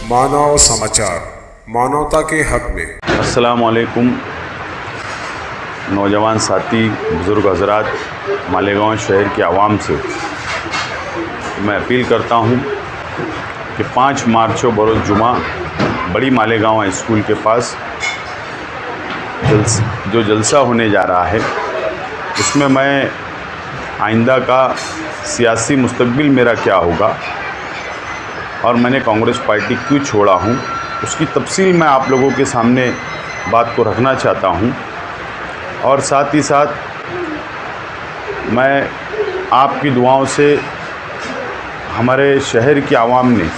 मानव समाचार, मानवता के हक में। अस्सलाम वालेकुम नौजवान साथी, बुज़ुर्ग हज़रात, मालेगांव शहर की आवाम से मैं अपील करता हूं कि 5 मार्च को बरोज़ जुमा बड़ी मालेगांव स्कूल के पास जो जलसा होने जा रहा है, उसमें मैं आइंदा का सियासी मुस्तकबिल मेरा क्या होगा और मैंने कांग्रेस पार्टी क्यों छोड़ा हूं, उसकी तफसील मैं आप लोगों के सामने बात को रखना चाहता हूं। और साथ ही साथ मैं आपकी दुआओं से हमारे शहर की आवाम ने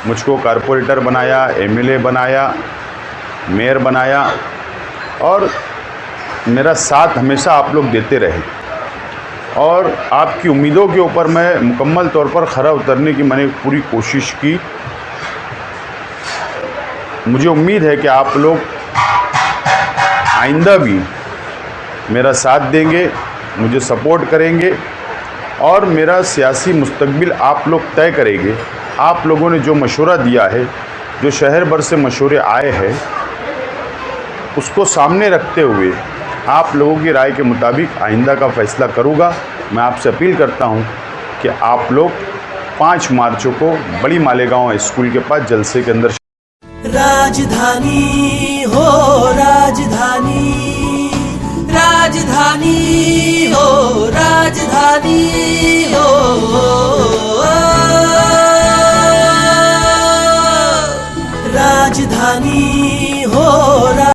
मुझको कारपोरेटर बनाया, एमएलए बनाया, मेयर बनाया और मेरा साथ हमेशा आप लोग देते रहे और आपकी उम्मीदों के ऊपर मैं मुकम्मल तौर पर खरा उतरने की मैंने पूरी कोशिश की। मुझे उम्मीद है कि आप लोग आइंदा भी मेरा साथ देंगे, मुझे सपोर्ट करेंगे और मेरा सियासी मुस्तकबिल आप लोग तय करेंगे। आप लोगों ने जो मशवरा दिया है, जो शहर भर से मशवरे आए हैं, उसको सामने रखते हुए आप लोगों की राय के मुताबिक आइंदा का फ़ैसला करूँगा। मैं आपसे अपील करता हूं कि आप लोग 5 मार्च को बड़ी मालेगांव स्कूल के पास जलसे के अंदर राजधानी हो राजधानी।